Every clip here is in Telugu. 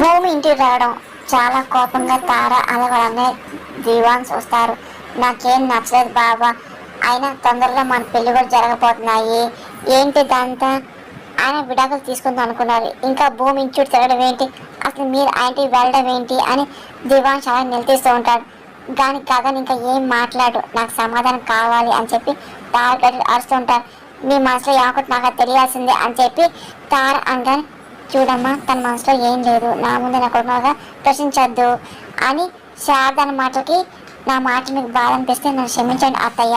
భూమి ఇంటికి రావడం చాలా కోపంగా తార అలాగనే దివాన్స్ వస్తారు. నాకేం నచ్చలేదు బాబా, అయినా తొందరలో మన పెళ్లి కూడా జరగబోతున్నాయి, ఏంటి దాంతా ఆయన విడాకులు తీసుకుందాం అనుకున్నారు, ఇంకా భూమి ఇంటి తిరగడం ఏంటి, అసలు మీరు ఆయనకి వెళ్ళడం ఏంటి అని దివాన్ చాలా నిలదీస్తూ ఉంటాడు. కానీ గగన్ ఇంకా ఏం మాట్లాడు, నాకు సమాధానం కావాలి అని చెప్పి తార గట్టి అరుస్తుంటారు. మీ మనసులో ఏమనుకుంటే నాకు తెలియాల్సిందే అని చెప్పి తార అనగానే, చూడమ్మా తన మనసులో ఏం లేదు, నా ముందు నా కొడుకుగా ప్రశ్నించద్దు అని శారదాని మాటకి, నా మాట మీకు బాధ అనిపిస్తే నన్ను క్షమించండి అత్తయ్య,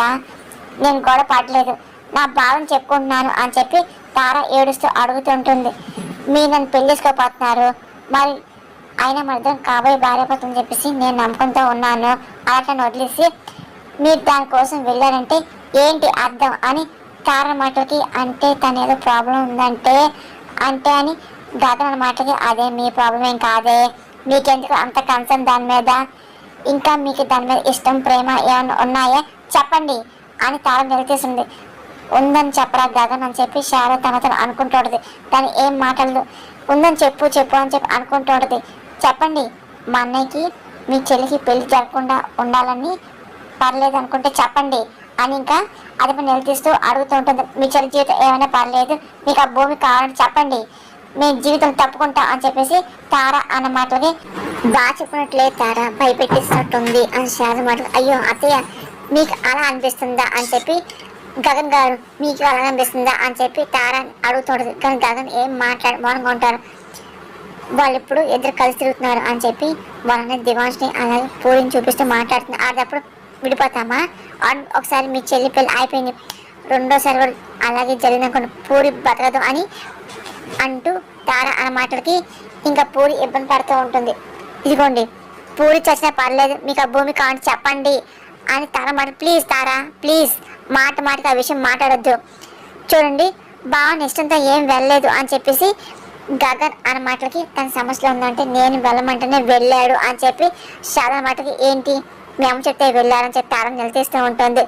నేను గొడవ పడలేదు, నా బాధను చెప్పుకుంటున్నాను అని చెప్పి తార ఏడుస్తూ అడుగుతుంటుంది. మీరు నన్ను పెళ్ళిసుకోపోతున్నారు, మరి అయినా మన ఇద్దరం కాబోయే భార్యపోతుందని చెప్పేసి నేను నమ్మకంతో ఉన్నాను, అలాగే వదిలేసి మీరు దానికోసం వెళ్ళారంటే ఏంటి అర్థం అని తార మాటలకి, అంటే తను ఏదో ప్రాబ్లం ఉందంటే అంటే అని గగన్ మాటకి, అదే మీ ప్రాబ్లం ఏం కాదే, మీకెందుకు అంత కన్సర్న్ దాని మీద, ఇంకా మీకు దాని మీద ఇష్టం ప్రేమ ఏమైనా ఉన్నాయా చెప్పండి అని తార నిలదీసింది. ఉందని చెప్పరా గగన్ అని చెప్పి శారద తనతో అనుకుంటుంటది. దాన్ని ఏం మాట్లాడదు, ఉందని చెప్పు చెప్పు అని చెప్పి అనుకుంటుంటది. చెప్పండి, మా అన్నయ్యకి మీ చెల్లికి పెళ్లి జరగకుండా ఉండాలని పర్లేదు అనుకుంటే చెప్పండి అని ఇంకా అది నిలదీస్తూ అడుగుతూ ఉంటుంది. మీ చెల్లి జీవితం ఏమైనా పర్లేదు, మీకు ఆ భూమి కావాలని చెప్పండి, మీ జీవితం తప్పుకుంటా అని చెప్పేసి తార అన్న మాటలకి, బాగా చెప్పినట్లే తార భయపెట్టిస్తున్నట్టుంది అని శారద మాటలు. అయ్యో అత్తయ్య మీకు అలా అనిపిస్తుందా అని చెప్పి గగన్ గారు, మీకు అలా అనిపిస్తుందా అని చెప్పి తార అడుగుతుంటది. కానీ గగన్ ఏం మౌనంగా ఉంటారు. వాళ్ళు ఇప్పుడు ఇద్దరు కలిసి తిరుగుతున్నారు అని చెప్పి వాళ్ళని దివాన్స్ని అలాగే పూరిని చూపిస్తూ మాట్లాడుతున్నారు. అదప్పుడు విడిపోతామా, ఒకసారి మీ చెల్లి పెళ్ళి అయిపోయింది, రెండోసారి కూడా అలాగే జరిగినకుండా పూరి బతకదు అని అంటూ తార అన్న మాటలకి ఇంకా పూరి ఇబ్బంది పడుతూ ఉంటుంది. ఇదిగోండి పూరి చచ్చినా పర్లేదు, మీకు ఆ భూమి కావాలని చెప్పండి అని తార మాట, ప్లీజ్ తారా ప్లీజ్, మాటకి ఆ విషయం మాట్లాడొద్దు, చూడండి బాగా ఇష్టంతో ఏం వెళ్ళలేదు అని చెప్పేసి గగన్ అన్న మాటలకి, తన సమస్యలో ఉందంటే నేను వెళ్ళమంటేనే వెళ్ళాడు అని చెప్పి శారద మాటకి, ఏంటి మీ అమ్మ చెప్తే వెళ్ళారని చెప్పి తారని నిలదీస్తూ ఉంటుంది.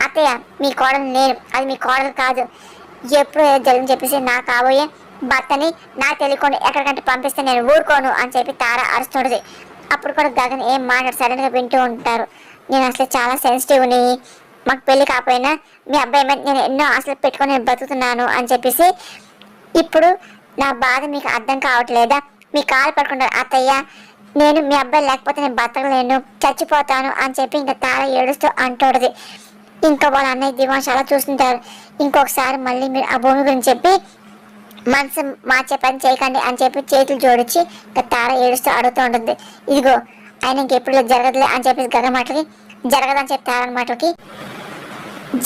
అత్తయ్య మీ కోడలు నేను, అది మీ కోడలు కాదు, ఎప్పుడు జరిగింది చెప్పేసి నా కాబోయే భర్తని నాకు తెలియకుండా ఎక్కడికంటే పంపిస్తే నేను ఊరుకోను అని చెప్పి తార అరుస్తుంటుంది. అప్పుడు కూడా గగన్ ఏం మాట్లాడు సడన్గా వింటూ ఉంటారు. నేను అసలు చాలా సెన్సిటివ్ని, మాకు పెళ్లి కాకపోయినా మీ అబ్బాయి మీద నేను ఎన్నో ఆశలు పెట్టుకొని నేను బతుకుతున్నాను అని చెప్పేసి, ఇప్పుడు నా బాధ మీకు అర్థం కావట్లేదా, మీ కాలు పడుకుంటారు అత్తయ్య, నేను మీ అబ్బాయి లేకపోతే నేను బతకలేను, చచ్చిపోతాను అని చెప్పి ఇంకా తార ఏడుస్తూ అంటూడది. ఇంకా వాళ్ళ అన్నయ్య దివాన్ చాలా చూస్తుంటారు. ఇంకొకసారి మళ్ళీ మీరు ఆ భూమి గురించి చెప్పి మనసు మార్చే పని చేయకండి అని చెప్పి చేతులు జోడించి ఇంకా తార ఏడుస్తూ అడుగుతూ ఉంటుంది. ఇదిగో ఆయన ఇంకెప్పుడు జరగదులే అని చెప్పి గగన్ మాటలకి, జరగదని చెప్పి తార మాటలకి,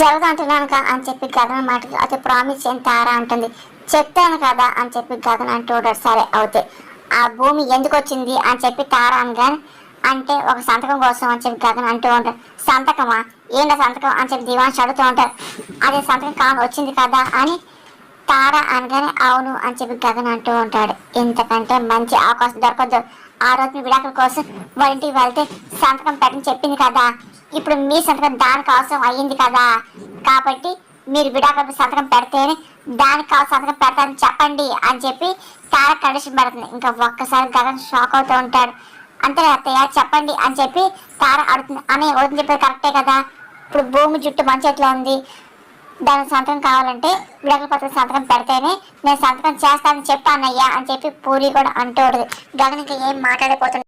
జరగదు అంటున్నాను అని చెప్పి గగన్ మాటకి, అయితే ప్రామిస్ చేయని తార అంటుంది. చెప్తాను కదా అని చెప్పి గగన్ అంటూ ఉంటాడు. సరే అవుతే ఆ భూమి ఎందుకు వచ్చింది అని చెప్పి తార అనగానే, అంటే ఒక సంతకం కోసం అని చెప్పి గగన్ అంటూ ఉంటాడు. సంతకమా, ఏంటో సంతకం అని చెప్పి దివాన్స్ అడుగుతూ ఉంటారు. అదే సంతకం కావాలి వచ్చింది కదా అని తార అనగానే, అవును అని చెప్పి గగన్ అంటూ ఉంటాడు. ఇంతకంటే మంచి అవకాశం దొరకదు, ఆ రోజు విడాకుల కోసం వాళ్ళ ఇంటికి వెళ్తే సంతకం పెట్టని చెప్పింది కదా, ఇప్పుడు మీ సంతకం దానికి అవసరం అయ్యింది కదా, కాబట్టి మీరు విడాకుల సంతకం పెడితేనే దానికి సంతకం పెడతారని చెప్పండి అని చెప్పి తార కండిషన్ పెడుతుంది. ఇంకా ఒక్కసారి గగన్ షాక్ అవుతూ ఉంటాడు. అంతే అత్తయ్య చెప్పండి అని చెప్పి తార అడుగుతుంది. అని వదిలి చెప్పేది కరెక్టే కదా, ఇప్పుడు భూమి జుట్టు మంచి చేతిలో ఉంది, దానికి సంతకం కావాలంటే విడాకుల పత్రం సంతకం పెడితేనే నేను సంతకం చేస్తానని చెప్పానయ్యా అని చెప్పి పూరి కూడా అంటూ ఉంటుంది. గగన్ ఇంకా ఏం మాట్లాడిపోతుంది.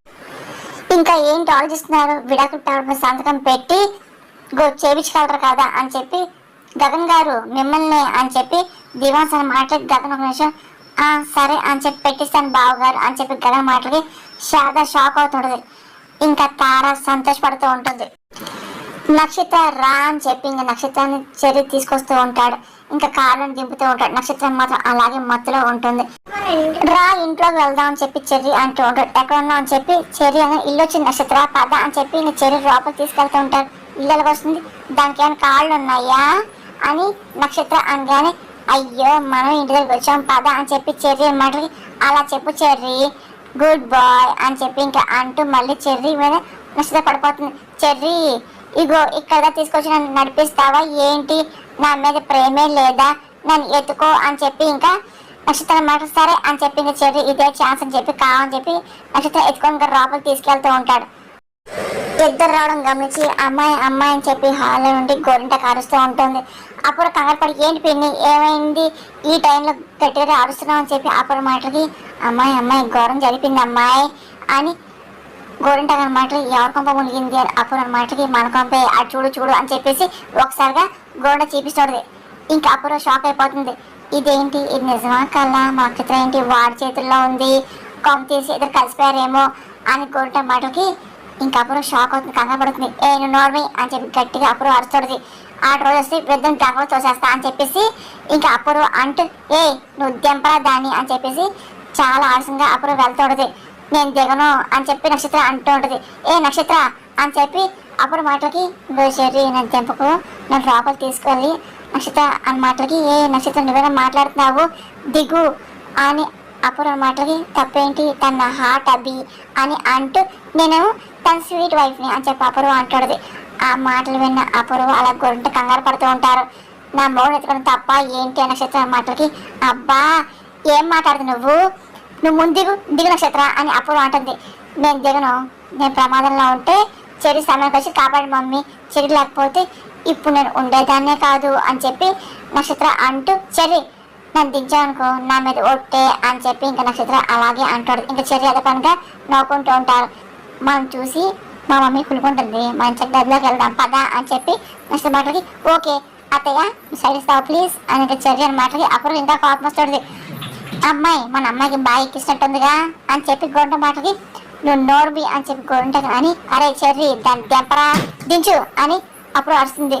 ఇంకా ఏంటి ఆలోచిస్తున్నారు, విడాకుల పత్రం సంతకం పెట్టి చేయించగలరు కదా అని చెప్పి గగన్ గారు మిమ్మల్ని అని చెప్పి దివాన్స్ అని మాట్లాడి గగన్ ఒక నిమిషం సరే అని చెప్పి పెట్టిస్తాను బావగారు అని చెప్పి గగన్ మాటలకి శారద షాక్ అవుతుంటది. ఇంకా తార సంతోషపడుతూ ఉంటుంది. నక్షత్ర రా అని చెప్పి ఇంకా నక్షత్రాన్ని చెర్రీ తీసుకొస్తూ ఉంటాడు. ఇంకా కారుని దింపుతూ ఉంటాడు. నక్షత్రం మాత్రం అలాగే మత్తులో ఉంటుంది. రా ఇంట్లోకి వెళ్దాం అని చెప్పి చెర్రీ అంటూ ఉంటాడు. ఎక్కడ ఉన్నావు అని చెప్పి చెర్రీ అని, ఇల్లు వచ్చింది నక్షత్ర పద అని చెప్పి ఇంకా చెర్రీ లోపలికి తీసుకెళ్తూ ఉంటాడు. ఇళ్ళకి వస్తుంది. దానికి ఏమైనా కాళ్ళు ఉన్నాయా అని నక్షత్ర అనగానే, అయ్యో మనం ఇంటి దగ్గరికి వచ్చాం పద అని చెప్పి చెర్రీ మాటలకి, అలా చెప్పు చెర్రీ గుడ్ బాయ్ అని చెప్పి ఇంకా అంటూ మళ్ళీ చెర్రీ మీద నక్షత్ర పడిపోతుంది. చెర్రీ ఇగో ఇక్కడ తీసుకొచ్చి నన్ను నడిపిస్తావా ఏంటి, నా మీద ప్రేమే లేదా, నన్ను ఎత్తుకో అని చెప్పి ఇంకా నక్షత్రం మాట సరే అని చెప్పి ఇంకా చెర్రీ ఇదే ఛాన్స్ అని చెప్పి కావని చెప్పి నక్షత్రం ఎత్తుకొని ఇంకా లోపలికి తీసుకెళ్తూ ఉంటాడు. ఇద్దరు రావడం గమనించి అమ్మాయి అమ్మాయి అని చెప్పి హాల్లో నుండి గోరింట కారుస్తూ ఉంటుంది. అప్పుడు కంగారు పడి ఏంటి పిన్ని ఏమైంది ఈ టైంలో గట్టిగా అరుస్తున్నావు అని చెప్పి అప్పుడు మాటలకి అమ్మాయి అమ్మాయి ఘోరం జరిపింది అమ్మాయి అని గోరింట మాటలు ఎవరి కొంప మునిగింది అని అప్పుడు మాటలకి మన కొంపే అటు చూడు చూడు అని చెప్పేసి ఒకసారిగా గోరింట చూపిస్తుంది. ఇంకా అప్పుడు షాక్ అయిపోతుంది. ఇదేంటి ఇది నిజమా కల్లా మా నక్షత్రం ఏంటి వాడి చేతుల్లో ఉంది కొంప తీసి ఇద్దరు కలిసిపోయారేమో అని గోరింట మాటలకి ఇంకా అప్పుడు షాక్ అవుతుంది కంగారు పడుతుంది. నువ్వు నోర్మి అని చెప్పి గట్టిగా అప్పుడు అరుస్తుంది. ఆ రోజు వస్తే వృద్ధం గంగలో తోసేస్తా అని చెప్పేసి ఇంకా అప్పుడు అంటూ నువ్వు దెంపరా దాన్ని అని చెప్పేసి చాలా ఆలస్యంగా అప్పుడు వెళ్తుండదు. నేను దిగను అని చెప్పి నక్షత్ర అంటూ ఉంటుంది. నక్షత్ర అని చెప్పి అప్పుడు మాటలకి నువ్వు చెర్రీ నేను తెంపకు నన్ను లోపల తీసుకెళ్ళి నక్షత్ర అని మాటలకి నక్షత్రం నువ్వేనా మాట్లాడుతున్నావు దిగు అని అప్పుడు మాటలకి తప్పేంటి తన హార్ట్ అబ్బి అని అంటూ నేనేమో తన స్వీట్ వైఫ్ని అని చెప్పి అపూర్వ అంటాడు. ఆ మాటలు విన్న అపూర్వ అలా గొంట కంగారు పడుతూ ఉంటారు. నా మౌన్ ఎత్తుకోవడం తప్ప ఏంటి నక్షత్రం మాటలకి అబ్బా ఏం మాట్లాడుతుంది నువ్వు ముందు దిగు నక్షత్ర అని అపూర్వ అంటుంది. నేను దిగను నేను ప్రమాదంలో ఉంటే చెరి సమయానికి వచ్చి కాపాడు మమ్మీ చెరి లేకపోతే ఇప్పుడు నేను ఉండేదాన్నే కాదు అని చెప్పి నక్షత్ర అంటూ చెరి నన్ను దించానుకో నా మీద ఒట్టే అని చెప్పి ఇంకా నక్షత్ర అలాగే అంటాడు. ఇంకా చెర్రీ అదే పనిగా నవ్వుకుంటూ ఉంటారు. మనం చూసి మా మమ్మీ కులుకుంటుంది మనం చెట్టు గదిలోకి వెళ్దాం పదా అని చెప్పి నక్షత్ర మాటలకి ఓకే అత్తయ్య సైడ్ ఇస్తావు ప్లీజ్ అని ఇంకా చెర్రీ అని మాటలకి అప్పుడు ఇంకా కోపం వస్తుంది. అమ్మాయి మన అమ్మాయికి బాగా ఎక్కిస్తున్నట్టుందిగా అని చెప్పి గొంట మాటలకి నువ్వు నోర్బి అని చెప్పి గొంట అని అరే చెర్రీ దాన్ని దెంపరా దించు అని అప్పుడు అరుస్తుంది.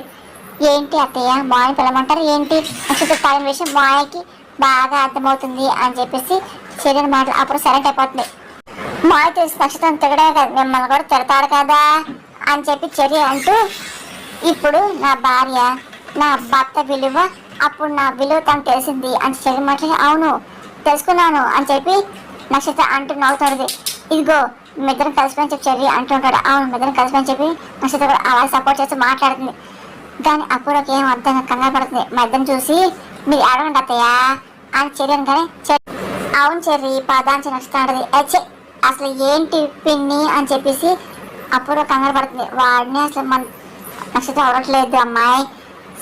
ఏంటి అత్తయ్య మాయని పిలమంటారు ఏంటి నక్షత్ర తాళం విషయం మాయకి బాగా అర్థమవుతుంది అని చెప్పేసి చెర్రీ మాటలు అప్పుడు సైలెంట్ అయిపోతుంది. మాయ తెలిసి నక్షత్రం తిరగడమే కదా మిమ్మల్ని కూడా తిడతాడు కదా అని చెప్పి చెర్రీ అంటూ ఇప్పుడు నా భార్య నా భర్త విలువ అప్పుడు నా విలువ తనకు తెలిసింది అని చెర్రీ మాటలు అవును తెలుసుకున్నాను అని చెప్పి నక్షత్ర అంటూ నవ్వుతుంది. ఇదిగో మిద్దరం కలిసిపోయి చెప్పి చెర్రీ అంటుంటాడు. అవును మిద్దరం కలిసిపోయి చెప్పి నక్షత్ర కూడా అలా సపోర్ట్ చేస్తూ మాట్లాడుతుంది. కానీ అప్పుడకి ఏం అర్థం కంగారు పడుతుంది. మా ఇద్దరిని చూసి మీరు అడగండి అత్తయ్య అని చెర్రీ కానీ అవును చెర్రీ పదాంచి నచ్చుతాంటది అసలు ఏంటి పిన్ని అని చెప్పేసి అప్పుడు కంగారు పడుతుంది. వాడిని అసలు మన నక్షత్రం అవ్వట్లేదు అమ్మాయి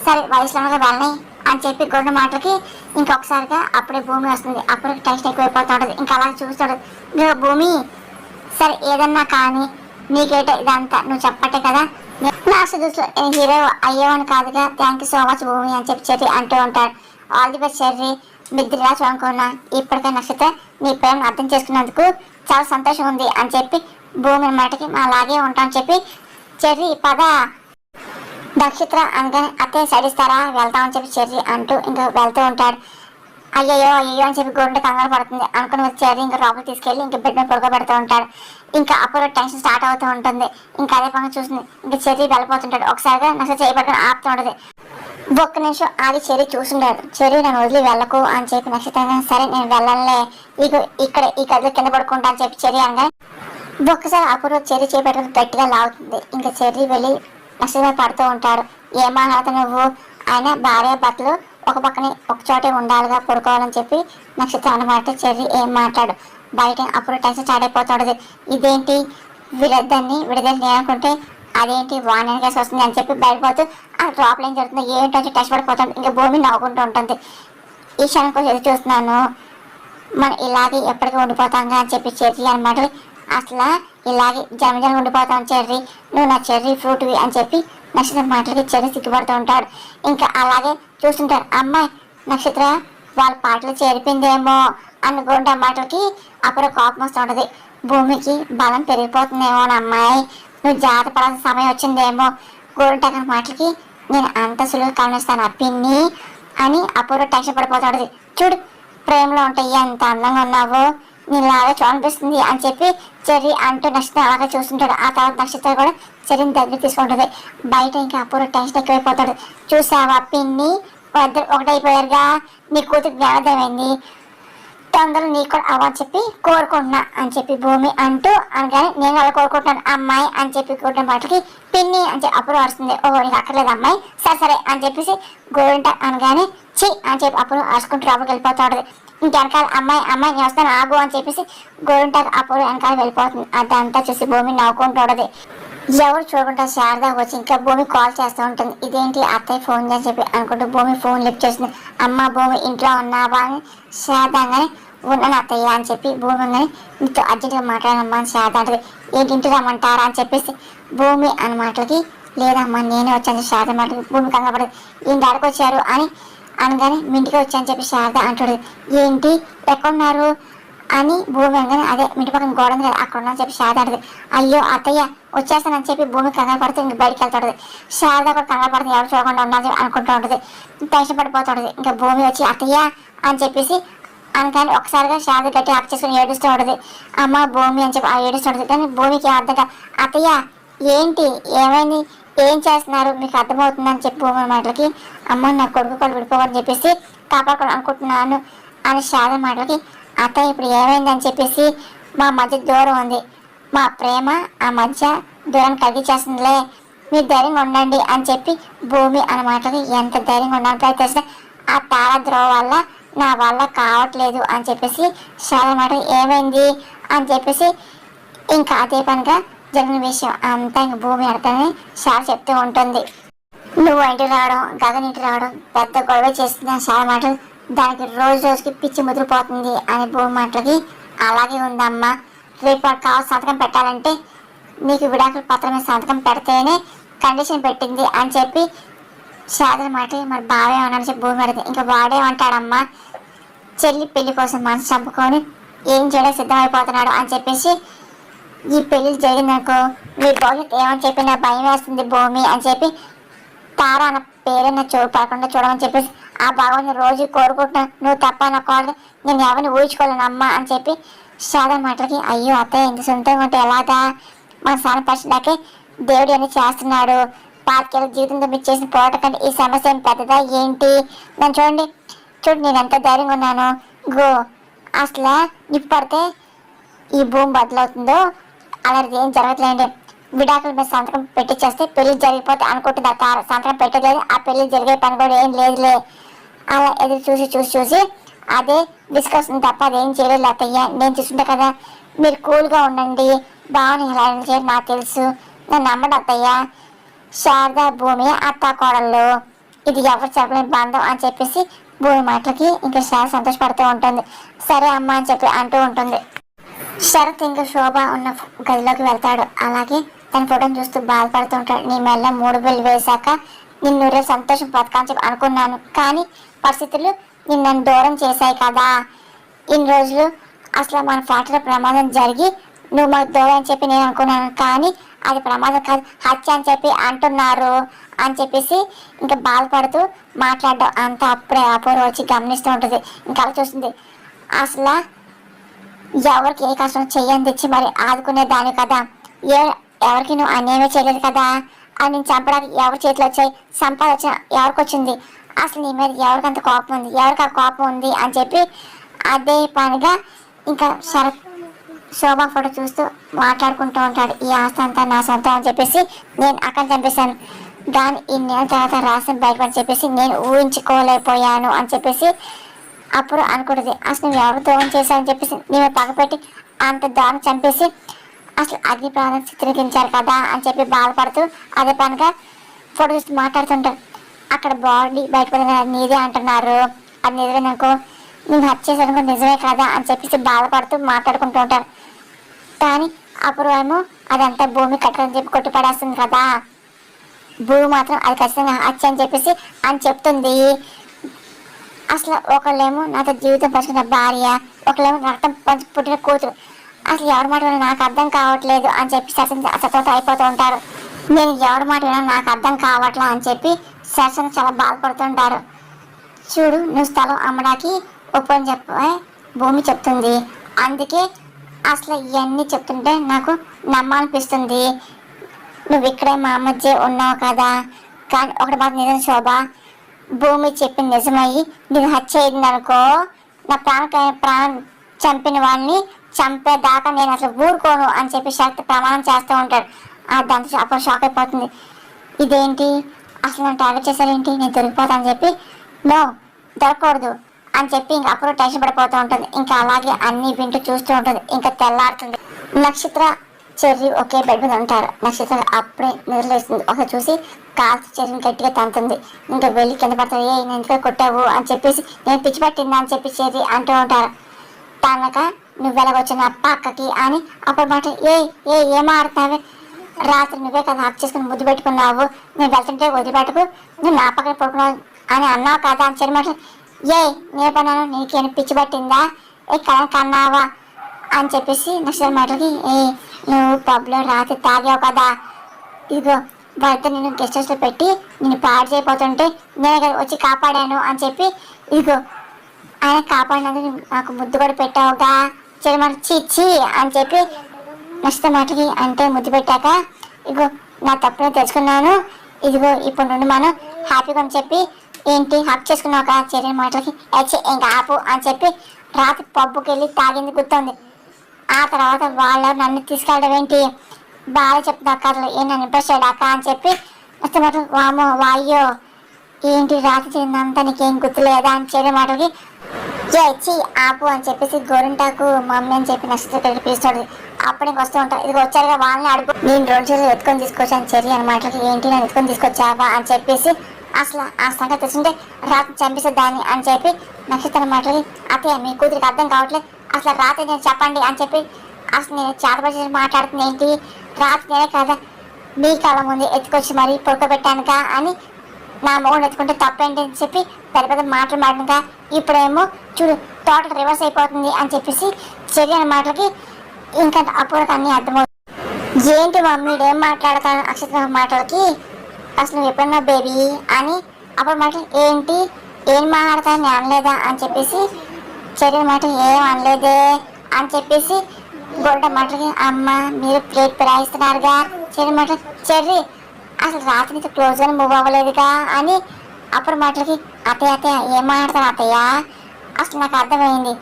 సరే వయసులో వెళ్ళని అని చెప్పి గొడ్డ మాటలకి ఇంకొకసారిగా అప్పుడే భూమి వస్తుంది. అప్పుడు టెన్షన్ ఎక్కువైపోతూ ఉంటుంది. ఇంకా అలా చూస్తాడు భూమి సరే ఏదన్నా కానీ నీకేట ఇదంతా నువ్వు చెప్పట్టే కదా నా దృష్టిలో హీరో అయ్యేవాని కాదుగా థ్యాంక్ యూ సో మచ్ భూమి అని చెప్పి చెర్రీ అంటూ ఉంటాడు. ఆల్ ది బెస్ట్ చెర్రీ మిద్దిలా చూడనుకున్నా ఇప్పటికే నక్షత్రం నీ ప్రేమను అర్థం చేసుకున్నందుకు చాలా సంతోషం ఉంది అని చెప్పి భూమి మాటకి అలాగే ఉంటామని చెప్పి చెర్రీ పద నక్షత్ర అనగానే అత్తయ్య సైడిస్తారా వెళ్తామని చెప్పి చెర్రీ అంటూ ఇంకా వెళ్తూ ఉంటాడు. అయ్యో అని చెప్పి గోరింట కంగారు పడుతుంది అనుకుని వచ్చారు. ఇంకా లోపలికి తీసుకెళ్ళి ఇంకా బెడ్ మీద పడుకోబెడుతూ ఉంటాడు. ఇంకా అప్పుడు టెన్షన్ స్టార్ట్ అవుతూ ఉంటుంది. ఇంకా అదే పని చూస్తుంది. ఇంకా చెర్రీ వెళ్ళిపోతుంటాడు. ఒకసారిగా నక్షత్రం చేయబట్టుకుని ఆపుతూ ఉంటుంది. ఒక్క నిమిషం ఆగి చెర్రీ చూస్తుంటాడు. చెర్రీ నన్ను వదిలి వెళ్ళకు అని చెప్పి నక్షత్రం సరే నేను వెళ్ళలే ఇక్కడ ఈ గదిలో కింద పడుకుంటా అని చెప్పి చెర్రీ అనగా ఒక్కసారి అప్పుడు చెర్రీ చేయబట్టుకుని గట్టిగా లాగుతుంది. ఇంకా చెర్రీ వెళ్ళి నక్షత్రం పడుతూ ఉంటాడు. ఏమాత నువ్వు ఆయన భార్య భర్తలు ఒక పక్కనే ఒక చోటే ఉండాలిగా పడుకోవాలని చెప్పి నక్షత్రం అన్నమాట. చెర్రీ ఏం మాట్లాడు బయట అప్పుడు టెన్షన్ స్టార్ట్ అయిపోతుంది. ఇదేంటి వీళ్ళిద్దరిని విడుదల నేనుకుంటే అదేంటి వాణి కేసు వస్తుంది అని చెప్పి బయటపోతూ ఆ డ్రాప్లో ఏం జరుగుతుంది ఏంటో టెస్ట్ పడిపోతుంది. ఇంకా భూమి నవ్వుకుంటూ ఉంటుంది. ఈ క్షణం కోసం ఎదురు చూస్తున్నాను మనం ఇలాగే ఎప్పటికీ ఉండిపోతాంగా అని చెప్పి చెర్రీ అనమాట. అసలు ఇలాగే జన్మజన్మ ఉండిపోతాం చెర్రీ నువ్వు నా చెర్రీ ఫ్రూట్వి అని చెప్పి నక్షత్రం మాటలకి చెర్రీ సిగ్గుపడుతూ ఉంటాడు. ఇంకా అలాగే చూస్తుంటాడు. అమ్మాయి నక్షత్ర వాళ్ళ పాటలు చేరిపోయిందేమో అనుకుంటే మాటలకి అప్పుడు కోపం వస్తూ ఉంటుంది. భూమికి బలం పెరిగిపోతుందేమో అమ్మాయి నువ్వు జాగ్రత్త పడాల్సిన సమయం వచ్చిందేమో గోరింటాక మాటలకి నేను అంత సులువు కలుస్తాను పిన్ని అని అప్పుడు టెన్షన్ పడిపోతాడు. చూడు ప్రేమలో ఉంటే ఎంత అందంగా ఉన్నావో నీలాగా చూడనిపిస్తుంది అని చెప్పి చెర్రీ అంటూ నక్షత్రం అలాగే చూస్తుంటాడు. ఆ తర్వాత నక్షత్రం కూడా చెర్రీని దగ్గర తీసుకుంటుంది. బయట ఇంకా అప్పుడు టెన్షన్ ఎక్కువైపోతాడు. చూసావా పిన్ని ఇద్దరు ఒకటైపోయారుగా నీ కూతురు జ్ఞానోదయమైంది తొందరలో నీకు కూడా అవ్వని చెప్పి కోరుకుంటున్నా అని చెప్పి భూమి అంటూ అనగానే నేను అలా కోరుకుంటున్నాను అమ్మాయి అని చెప్పి కోరుకున్న మాటలకి పిన్ని అని చెప్పి అప్పుడు వస్తుంది. ఓహో నీకు అక్కర్లేదు అమ్మాయి సరే సరే అని చెప్పేసి గోరింట అనగానే చి అని చెప్పి అప్పుడు అరుచుకుంటూ లోపలికి వెళ్ళిపోతాడు. ఇంకెనకాల అమ్మాయి అమ్మాయి నేను వస్తాను ఆగు అని చెప్పేసి గోరింటాకు అప్పుడు వెనకాల వెళ్ళిపోతుంది. అదంతా చూసి భూమి నవ్వుకుంటూ ఎవరు చూడకుండా శారద వచ్చి ఇంకా భూమి కాల్ చేస్తూ ఉంటుంది. ఇదేంటి అత్తయ్య ఫోన్ అని చెప్పి అనుకుంటూ భూమి ఫోన్ లిఫ్ట్ చేస్తుంది. అమ్మ భూమి ఇంట్లో ఉన్నావా అని శారద అనగానే ఉన్నాను అత్తయ్య అని చెప్పి భూమి అనగానే నీతో అర్జెంట్గా మాట్లాడమ్మా అని శారద అంటది. ఏంటి ఇంటికి రమ్మంటారా అని చెప్పేసి భూమి అన్న మాటలకి లేదమ్మా నేనే వచ్చాను శారద మాటలకి భూమి కంగారు పడదు. ఈయన డాడీకి వచ్చారు అని అనగానే మీ ఇంటికి వచ్చాను చెప్పి శారద అంటాడు. ఏంటి ఎక్కడున్నారు అని భూమి అనగానే అదే ఇంటి పక్కన గోడ ఉంది కదా అక్కడ ఉన్నా చెప్పి శారద అంటది. అయ్యో అత్తయ్య వచ్చేస్తానని చెప్పి భూమి కంగారు పడుతూ ఇంక బయటికి వెళ్తాడు. శారద కూడా కంగారు పడుతుంది ఎవరు చూడకుండా ఉన్నా అనుకుంటూ ఉంటుంది. టెన్షన్ పడిపోతుంది. ఇంకా భూమి వచ్చి అత్తయ్య అని చెప్పేసి అనగానే ఒకసారిగా శారద గట్టి ఆఫ్ చేసుకుని ఏడుస్తూ ఉంటుంది. అమ్మ భూమి అని చెప్పి ఏడుస్తూ ఉంటుంది. కానీ భూమికి అర్థంగా అత్తయ్య ఏంటి ఏమైంది ఏం చేస్తున్నారు మీకు అర్థమవుతుందని చెప్పి భూమి మాటలకి అమ్మ నా కొడుకు కూడా విడిపోవని చెప్పేసి కాపాడుకోవాలి అనుకుంటున్నాను అని శారద మాటలకి అత్తయ్య ఇప్పుడు ఏమైందని చెప్పేసి మా మధ్య దూరం ఉంది మా ప్రేమ ఆ మధ్య దూరం కలిగి చేస్తుందిలే మీరు ధైర్యంగా ఉండండి అని చెప్పి భూమి అన్న మాటలకి ఎంత ధైర్యంగా ఉండాలని ప్రయత్నిస్తే ఆ తార ద్రోవ వల్ల నా వల్ల కావట్లేదు అని చెప్పేసి శారద మాట ఏమైంది అని చెప్పేసి ఇంకా అదే పనిగా జరిగిన విషయం అంతా ఇంక భూమి అడతని శార చెప్తూ ఉంటుంది. నువ్వు ఇంటికి రావడం గగన్ ఇంటికి రావడం పెద్ద గొడవ చేస్తుంది ఆ శార మాటలు దానికి రోజు రోజుకి పిచ్చి ముదిరిపోతుంది అని భూమి మాటలకి అలాగే ఉందమ్మా రేపు కావాలి సంతకం పెట్టాలంటే నీకు విడాకుల పత్రం మీద సంతకం పెడితేనే కండిషన్ పెట్టింది అని చెప్పి శారద మాట మరి బావే ఉన్నాడని చెప్పి భూమి అడిగింది. ఇంకా వాడేమంటాడమ్మా చెల్లి పెళ్లి కోసం మనసు చంపుకొని ఏం చేయడానికి సిద్ధమైపోతున్నాడు అని చెప్పేసి ఈ పెళ్లి జరిగిందనుకో మీ భవిష్యత్తు ఏమని చెప్పి నా భయం వేస్తుంది భూమి అని చెప్పి తార అన్న పేరు నా పడకుండా చూడమని చెప్పేసి ఆ భగవంతుని రోజు కోరుకుంటున్నా నువ్వు తప్ప నా కోడలు నేను ఎవరిని ఊహించుకోలేను అమ్మ అని చెప్పి శారద మాటలకి అయ్యో అత్తయ్య ఇంత సొంతంగా ఉంటే ఎలాగా మన స్థానం పరిచయాకే దేవుడు అని చేస్తున్నాడు 5 ఏళ్ళ జీవితంతో మీరు చేసిన పోరాట కంటే ఈ సమస్య ఏం పెద్దదా ఏంటి నన్ను చూడండి నేను ఎంత ధైర్యంగా ఉన్నాను గో అసలు నిప్పు పడితే ఈ భూమి బదులవుతుందో అలాంటిది ఏం జరగట్లేండి విడాకుల మీద సంతకం పెట్టించేస్తే పెళ్లి జరిగిపోతే అనుకుంటుంది ఆ సంతకం పెట్టలేదు ఆ పెళ్లి జరిగే పని కూడా ఏం లేదులే అలా ఎదురు చూసి అదే డిస్కషన్ తప్ప అదేం చేయలేదు అత్తయ్య నేను చూస్తుంటా కదా మీరు కూల్గా ఉండండి బాగుని ఎలా చేయాలి నాకు తెలుసు నన్ను నమ్మడు అత్తయ్య శారద భూమి అత్త కోడళ్ళు ఇది ఎవరు చెప్పలేని బంధం అని చెప్పేసి భూమి మాటలకి ఇంకా శారద సంతోషపడుతూ ఉంటుంది. సరే అమ్మ అని చెప్పి అంటూ ఉంటుంది. శరత్ ఇంకా శోభ ఉన్న గదిలోకి వెళ్తాడు. అలాగే తన ఫోటోని చూస్తూ బాధపడుతూ ఉంటాడు. నీ మెల్ల 3 బిల్లు వేశాక నిన్ను రేపు సంతోషం బతకాలని చెప్పి అనుకున్నాను కానీ పరిస్థితులు నన్ను దూరం చేశాయి కదా ఇన్ని రోజులు అసలు మన ఫ్యాక్టరీలో ప్రమాదం జరిగి నువ్వు మాకు దూరం అని చెప్పి నేను అనుకున్నాను కానీ అది ప్రమాదం కాదు హత్య అని చెప్పి అంటున్నారు అని చెప్పేసి ఇంకా బాధపడుతూ మాట్లాడడం అంతా అప్పుడే అపూర్వ వచ్చి గమనిస్తూ ఉంటుంది. ఇంకా అలా చూస్తుంది అసలు ఎవరికి ఏ కష్టం చెయ్యని తెచ్చి మరి ఆదుకునే దాని కదా ఎవరికి నువ్వు అన్యాయమే చేయలేదు కదా అని నేను చంపడానికి ఎవరి చేతిలో వచ్చాయి సంపాద వచ్చిన ఎవరికి వచ్చింది అసలు నీ మీద ఎవరికంత కోపం ఉంది ఎవరికి ఆ కోపం ఉంది అని చెప్పి అదే పనిగా ఇంకా శరత్ శోభా ఫోటో చూస్తూ మాట్లాడుకుంటూ ఉంటాడు. ఈ ఆస్తి అంతా నా సొంతం అని చెప్పేసి నేను అక్కడ చంపేశాను కానీ ఈ నెల తర్వాత రాసిన బయటపడి చెప్పేసి నేను ఊహించుకోలేకపోయాను అని చెప్పేసి అప్పుడు అనుకుంటుంది. అసలు నువ్వు ఎవరు దూరం చేశావని చెప్పేసి నేను పగపెట్టి అంత దాన్ని చంపేసి అసలు అగ్ని ప్రాణం చిత్రీకరించారు కదా అని చెప్పి బాధపడుతూ అదే పనిగా ఫోటో చూస్తూ మాట్లాడుతుంటారు. అక్కడ బాడీ బయటపడింది నీదే అంటున్నారు అది నిజమేననుకో నేను హత్య చేశాను నిజమే కదా అని చెప్పేసి బాధపడుతూ మాట్లాడుకుంటూ ఉంటారు. కానీ అప్పుడు ఏమో అదంతా భూమి కట్టని చెప్పి కొట్టిపడేస్తుంది కదా భూమి మాత్రం అది ఖచ్చితంగా హత్య అని చెప్పేసి అని చెప్తుంది. అసలు ఒకళ్ళేమో నాతో జీవితం పంచుకున్న భార్య ఒకళ్ళేమో రక్తం పంచి పుట్టిన కూతురు అసలు ఎవరి మాట వినా నాకు అర్థం కావట్లేదు అని చెప్పి సతత అయిపోతూ ఉంటారు. నేను ఎవరి మాట వినా నాకు అర్థం కావట్లా అని చెప్పి సరసన చాలా బాధపడుతుంటారు. చూడు నువ్వు స్థలం అమ్మడానికి ఒప్పని చెప్పి భూమి చెప్తుంది. అందుకే అసలు ఇవన్నీ చెప్తుంటే నాకు నమ్మాలనిపిస్తుంది. నువ్వు ఇక్కడే మా మధ్య ఉన్నావు కదా కానీ ఒకటి మాత్రం నిజం శోభ భూమి చెప్పింది నిజమయ్యి నేను హత్య అయింది అనుకో నా ప్రాణం చంపిన వాళ్ళని చంపేదాకా నేను అసలు ఊరుకోను అని చెప్పి శక్తి ప్రమాణం చేస్తూ ఉంటాడు. దాంతో అప్పుడు షాక్ అయిపోతుంది. ఇదేంటి అసలు నన్ను టార్గెట్ చేశారేంటి నేను దొరికిపోతానని చెప్పి నో దొరకకూడదు అని చెప్పి ఇంకా అప్పుడు టెన్షన్ పడిపోతూ ఉంటుంది. ఇంకా అలాగే అన్ని వింటూ చూస్తూ ఉంటుంది. ఇంకా తెల్లారుతుంది. నక్షత్ర చెర్రి ఒకే బెడ్ మీద ఉంటారు. నక్షత్ర అప్పుడే నిద్రలేస్తుంది. ఒకసారి చూసి కాల్చి చెర్రిని గట్టిగా తంతుంది. ఇంకా వెళ్ళి కింద పడతారు. ఏ నేను ఎందుకు కొట్టావు అని చెప్పేసి, నేను పిచ్చి పట్టిందా అని చెప్పి చెర్రి అంటూ ఉంటారు. తనక నువ్వెలాగొచ్చిన పక్కకి అని అప్పుడు మాట ఏం ఆడుతున్నావే, రాత్రి నువ్వే కదా హక్ చేసుకుని ముద్దు పెట్టుకున్నావు, నేను వెళ్తుంటే వదిలిపెట్టకు, నువ్వు నా పక్కన పడుకున్నావు అని అన్నావు కదా అని చెల్లి మాట, నేను పన్నాను, నీకేం పిచ్చి పట్టిందా, కన్నావా అని చెప్పేసి నక్షత్ర మాటలకి, నువ్వు పబ్లో రాత్రి తాగావు కదా, ఇదిగో భర్త నేను గెస్ట్ హౌస్లో పెట్టి నేను పాడు చేయబోతుంటే నేనే కదా వచ్చి కాపాడాను అని చెప్పి, ఇదిగో ఆయన కాపాడినందుకు నాకు ముద్దు కూడా పెట్టావుగా చెడు చీ అని చెప్పి నక్షత్ర మాటకి అంటే ముద్దు పెట్టాక, ఇగో నా తప్పును తెలుసుకున్నాను, ఇదిగో ఇప్పుడు నుండి మనం హ్యాపీగా అని చెప్పి, ఏంటి హక్ చేసుకున్నావు కదా చెర్రి మాటలకి, ఇంకా ఆపు అని చెప్పి రాత్రి పబ్బుకి వెళ్ళి తాగింది గుర్తుంది. ఆ తర్వాత వాళ్ళు నన్ను తీసుకెళ్ళడం ఏంటి, బాగా చెప్తున్నా కథలు నన్ను ఇంప్రెస్ చేయడాక అని చెప్పి నక్షత్ర మాటలు, వామో వాయ్యో ఏంటి రాత్రి తిందంతా నీకేం గుర్తులేదా అని చెర్రి మాటలకి, చి ఆపు అని చెప్పేసి గోరింటాకు మమ్మీ అని చెప్పి నక్షత్ర పిలుస్తాడు. అప్పుడు వస్తూ ఉంటాను, ఇది వచ్చారుగా వాళ్ళని అడుగు, నేను 2 చేతులు ఎత్తుకొని తీసుకొచ్చాను చెర్రి అని మాటలకి, ఏంటి నేను ఎత్తుకొని తీసుకొచ్చావా అని చెప్పేసి, అసలు ఆ సంగతి తెలిసింటే రాత్రి చంపేసే దాన్ని అని చెప్పి నక్షత్ర మాటలకి, అత్తయ్య మీ కూతురికి అర్థం కావట్లేదు, అసలు రాత్రి నేను చెప్పండి అని చెప్పి, అసలు నేను చేతపడి మాట్లాడుతుంది ఏంటి, రాత్రి నేనే కదా మీ కాలం ముందు ఎత్తుకొచ్చి మరీ పడుకోబెట్టానుక అని నా మొగుడు ఎత్తుకుంటే తప్పేంటి అని చెప్పి పెద్ద మాటలు మాట్లాడక, ఇప్పుడేమో చూడు టోటల్ రివర్స్ అయిపోతుంది అని చెప్పేసి చెర్రి అనే మాటలకి ఇంకా అప్పుడు అన్నీ అర్థమవుతుంది. ఏంటి మమ్మీ ఏం మాట్లాడతాను నక్షత్ర మాటలకి, అసలు నువ్వు ఎప్పుడన్నా బేబీ అని అప్పుడు మాటలు, ఏంటి ఏం మాట్లాడతాను నేను అనలేదా అని చెప్పేసి చెర్రి మాట ఏం అనలేదే అని చెప్పేసి గొడ్డ మాటలకి, అమ్మ మీరు ప్లేట్ పిరాయిస్తున్నారుగా చెర్రి మాటలు, చెర్రి అసలు రాత్రి నుంచి క్లోజ్గా మూవ్ అవ్వలేదుగా అని అప్పుడు మాటలకి, అత్తయ్య ఏం మాట్లాడతాను అత్తయ్య, అసలు నాకు అర్థమైంది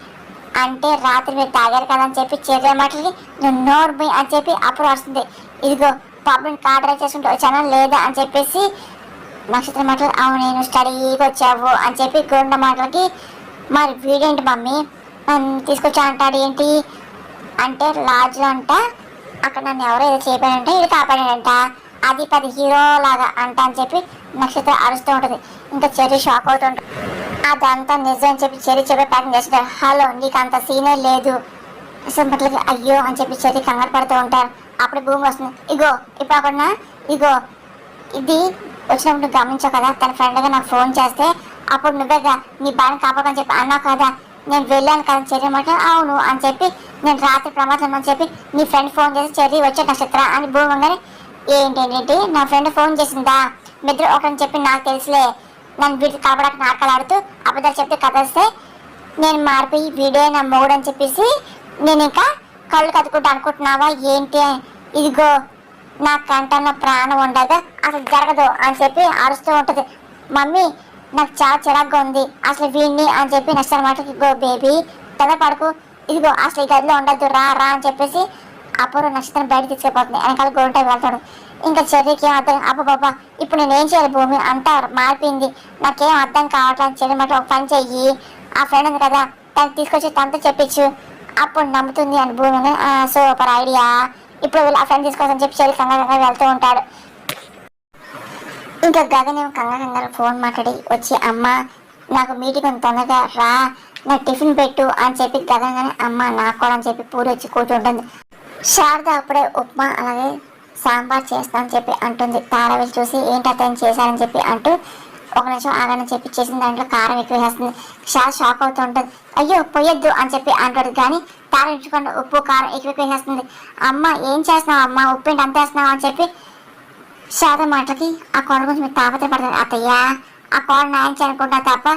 అంటే రాత్రి మీరు తాగారు కదా అని చెప్పి చెర్రి మాటలకి, నువ్వు నోరు పోయి అని చెప్పి అప్పుడు వస్తుంది, ఇదిగో పబ్ని కార్ డ్రైవ్ చేసుకుంటూ వచ్చానా లేదా అని చెప్పేసి నక్షత్ర మాటలు, అవును నేను స్టడీగా వచ్చావు అని చెప్పి గొండ మాటలకి, మరి వీడేంటి మమ్మీ నన్ను తీసుకొచ్చా అంటాడు ఏంటి అంటే, లాడ్జ్లో అంట అక్కడ నన్ను ఎవరో ఏదో చేయబోయాడంటే ఇది కాపాడాడంట, అది 10 హీరో లాగా అంట అని చెప్పి నక్షత్ర అరుస్తూ ఉంటుంది. ఇంకా చెర్రి షాక్ అవుతుంటుంది. అదంతా నిజం అని చెప్పి చెర్రి చెప్పే ప్యాకింగ్ చేస్తుంటారు. హలో నీకు అంత సీనే లేదు అసలు అయ్యో అని చెప్పి చెర్రి కంగారు పడుతూ ఉంటారు. అప్పుడు భూమి వస్తుంది, ఇగో ఇప్పుడు అక్కడ ఇగో ఇది వచ్చినప్పుడు గమనించావు కదా, తన ఫ్రెండ్గా నాకు ఫోన్ చేస్తే అప్పుడు నువ్వేగా నీ బాగా కాపాడని చెప్పి అన్నావు కదా, నేను వెళ్ళాను కదా చెర్రి మాట, అవును అని చెప్పి నేను రాత్రి ప్రమాదం అని చెప్పి నీ ఫ్రెండ్ ఫోన్ చేసి చెర్రి వచ్చే నక్షత్ర అని భూమంగానే, ఏంటి నా ఫ్రెండ్ ఫోన్ చేసిందా, మిద్దరు ఒకని చెప్పి నాకు తెలుసులే, నన్ను వీటికి కాపాడక నాటకాలాడుతూ అబద్ధాలు చెప్తే కథేస్తే నేను మారిపోయి వీడే నా మొగుడు అని చెప్పేసి నేను ఇంకా కళ్ళు కదుకుంటా అనుకుంటున్నావా ఏంటి, ఇదిగో నా కంటన్న ప్రాణం ఉండగా అసలు జరగదు అని చెప్పి అరుస్తూ ఉంటుంది. మమ్మీ నాకు చాలా చిరాగ్గా ఉంది అసలు వీడిని అని చెప్పి నష్టం మాటకి, గో బేబీ తల పడుకు, ఇదిగో అసలు ఈ గదిలో ఉండద్దు రా అని చెప్పేసి అప్పుడు నక్షత్రం బయట తీసుకెళ్ళిపోతుంది. వెనకాల గోంట వెళ్తాడు. ఇంకా చెర్రీకి ఏం అర్థం, బాబా ఇప్పుడు నేనేం చేయాలి భూమి అంతా మారిపోయింది, నాకేం అర్థం కావట్లేదు, చెర్రీ మాట ఒక పని చెయ్యి, ఆ ఫ్రెండ్ ఉంది కదా తను తీసుకొచ్చి తనతో చెప్పించు అప్పుడు నమ్ముతుంది అని భూమిని, సూపర్ ఐడియా, ఇప్పుడు వీళ్ళు ఆ ఫ్రెండ్ తీసుకోవాలని చెప్పి చెల్లి కంగారు వెళ్తూ ఉంటాడు. ఇంకా గగన్ ఏమో కంగారు ఫోన్ మాట్లాడి వచ్చి, అమ్మ నాకు మీటింగ్ ఉంది తొందరగా రా, నాకు టిఫిన్ పెట్టు అని చెప్పి గగన్ కానీ, అమ్మ నాకు కూడా అని చెప్పి పూరి వచ్చి కూర్చుంటుంది. శారద అప్పుడే ఉప్మా అలాగే సాంబార్ చేస్తానని చెప్పి అంటుంది. తారవేలు చూసి ఏంటి అతను చేశారని చెప్పి అంటూ ఒక నిమిషం ఆగని చెప్పి చేసిన దాంట్లో కారం ఎక్కువ వేస్తుంది. శారద షాక్ అవుతూ ఉంటుంది. అయ్యో పోయొద్దు అని చెప్పి అంటాడు, కానీ తార ఇచ్చుకుండా ఉప్పు కారం ఎక్కువ వేసేస్తుంది. అమ్మ ఏం చేస్తున్నావు అమ్మ, ఉప్పు ఏంటి అంత వేస్తున్నావు అని చెప్పి శారద మాటలకి, ఆ కోడ గురించి మీరు తాపత్రపడతారు అత్తయ్య, ఆ కోడ న్యాయం చేయనుకుంటా తప్ప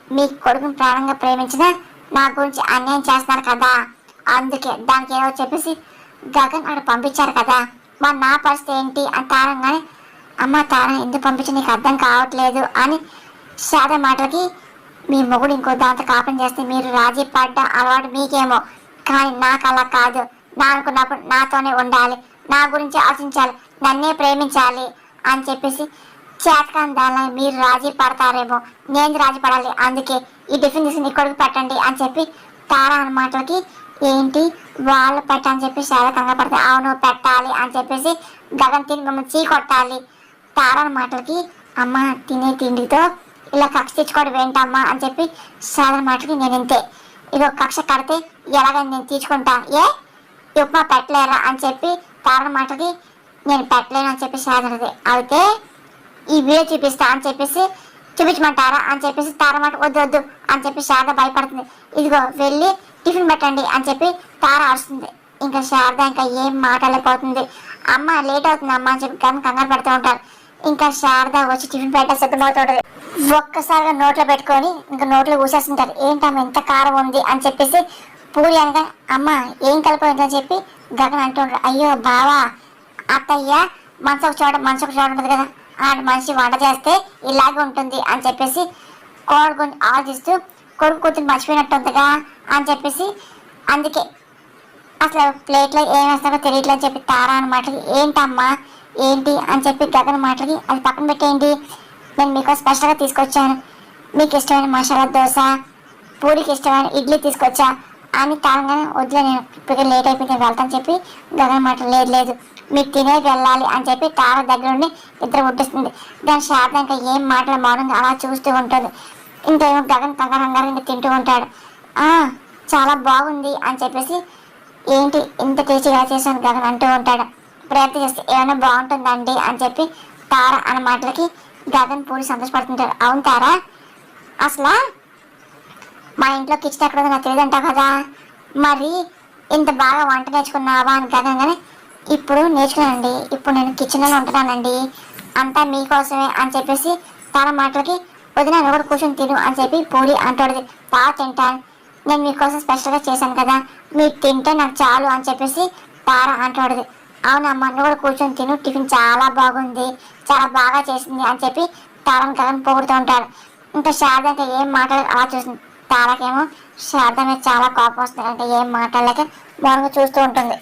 మీ కొడుకుని ప్రాణంగా ప్రేమించిన నా గురించి అన్యాయం చేస్తున్నారు కదా, అందుకే దానికి ఏదో చెప్పేసి గగన్ అక్కడ పంపించారు కదా, మరి నా పరిస్థితి ఏంటి అని తారంగానే, అమ్మ తార ఎందుకు పంపించి నీకు అర్థం కావట్లేదు అని శారద మాటలకి, మీ మొగుడు ఇంకో దాంతో కాపం చేస్తే మీరు రాజీ పడ్డ అలవాటు మీకేమో, కానీ నాకు అలా కాదు, నా అనుకున్నప్పుడు నాతోనే ఉండాలి, నా గురించి ఆశించాలి, నన్నే ప్రేమించాలి అని చెప్పేసి చేతకాని దానిలో మీరు రాజీ పడతారేమో, నేను రాజీ పడాలి, అందుకే ఈ టిఫిన్ తీసి నీ కొడుకు పెట్టండి అని చెప్పి తార అన్న మాటలకి ఏంటి వాళ్ళు పెట్టని చెప్పి చాలా కంగారు పడతాయి. అవును పెట్టాలి అని చెప్పేసి గగన్ తిని మమ్మల్ని చీ కొట్టాలి. తార అన్న మాటలకి అమ్మ తినే తిండితో ఇలా కక్ష తెచ్చుకోవడం ఏంటమ్మా అని చెప్పి సాధారణ మాటలకి నేను ఇంతే, ఇదో కక్ష కడితే ఎలాగని నేను తీర్చుకుంటా, ఈ ఉప్మా పెట్టలేరా అని చెప్పి తారణ మాటలకి నేను పెట్టలేను అని చెప్పి సాధనది అయితే ఈ వీడియో చూపిస్తా అని చెప్పేసి చూపించమంటారా అని చెప్పేసి తార మాట వద్దు వద్దు అని చెప్పి శారద భయపడుతుంది. ఇదిగో వెళ్ళి టిఫిన్ పెట్టండి అని చెప్పి తార అరుస్తుంది. ఇంకా శారద ఇంకా ఏం మాట్లాడలేకపోతుంది. అమ్మ లేట్ అవుతుంది అమ్మ అని చెప్పి కంగారు పెడుతూ ఉంటారు. ఇంకా శారద వచ్చి టిఫిన్ పెట్ట సిద్ధమవుతుంటది. ఒక్కసారిగా నోట్లో పెట్టుకొని ఇంకా నోట్లో ఊసేస్తుంటారు. ఏంటమ్మ ఎంత కారం ఉంది అని చెప్పేసి పూరి అనగా అమ్మ ఏం కలిపోయిందని చెప్పి గగన్ అంటూ ఉంటాడు. అయ్యో బావా అత్తయ్య మనసుకు చోట ఉంటుంది కదా, ఆ మనిషి వంట చేస్తే ఇలాగే ఉంటుంది అని చెప్పేసి కోడి కొంచెం ఆలోచిస్తూ కొడుకు కూతురు మర్చిపోయినట్టుందిగా అని చెప్పేసి అందుకే అసలు ప్లేట్లో ఏం వేస్తారో తెలియట్లేదు అని చెప్పి తారా అని మాటలకి ఏంటమ్మా ఏంటి అని చెప్పి గగన్ మాటలకి అది పక్కన పెట్టేయండి, నేను మీకు స్పెషల్గా తీసుకొచ్చాను, మీకు ఇష్టమైన మసాలా దోశ పూరికి ఇష్టమైన ఇడ్లీ తీసుకొచ్చా అని తాగానే వద్దులే నేను ఇప్పుడు లేట్ అయిపోయింది నేను వెళ్తాను చెప్పి గగన్ మాట లేదు లేదు మీరు తినే వెళ్ళాలి అని చెప్పి తార దగ్గర ఉండి ఇద్దరు ముట్టిస్తుంది. దాని శారద ఇంకా ఏం మాటలు మౌనంగా అలా చూస్తూ ఉంటుంది. ఇంకేమో గగన్ కంగారు ఇంకా తింటూ ఉంటాడు. చాలా బాగుంది అని చెప్పేసి ఏంటి ఇంత టేస్టీగా చేశాను గగన్ అంటూ ఉంటాడు. ప్రయత్నం చేస్తే ఏమైనా బాగుంటుందండి అని చెప్పి తార అన్న మాటలకి గగన్ పూరి సంతోషపడుతుంటాడు. అవును తారా అసలు మా ఇంట్లో కిచెన్ ఎక్కడ ఉందో నాకు తెలియదంటావు కదా, మరి ఇంత బాగా వంట నేర్చుకున్నావా అని గగనగానే ఇప్పుడు నేర్చుకున్నానండి, ఇప్పుడు నేను కిచెన్లో ఉంటున్నానండి, అంతా మీకోసమే అని చెప్పేసి తన మాటలకి వదిన నువ్వు కూడా కూర్చొని తిను అని చెప్పి పూరి అంటాడు. బాగా తింటాను, నేను మీకోసం స్పెషల్గా చేశాను కదా, మీరు తింటే నాకు చాలు అని చెప్పేసి తార అంటాడు. అవునమ్మా నువ్వు కూడా కూర్చొని తిను, టిఫిన్ చాలా బాగుంది, చాలా బాగా చేసింది అని చెప్పి తారని గగన్ పొగుడుతూ ఉంటాడు. ఇంకా శారద ఇంకా ఏం మాట్లాడక అలా చూస్తుంది. తారకేమో శారద మీద చాలా కోపం వస్తుంది, అంటే ఏం మాట్లాడలేక మౌనంగా చూస్తూ ఉంటుంది.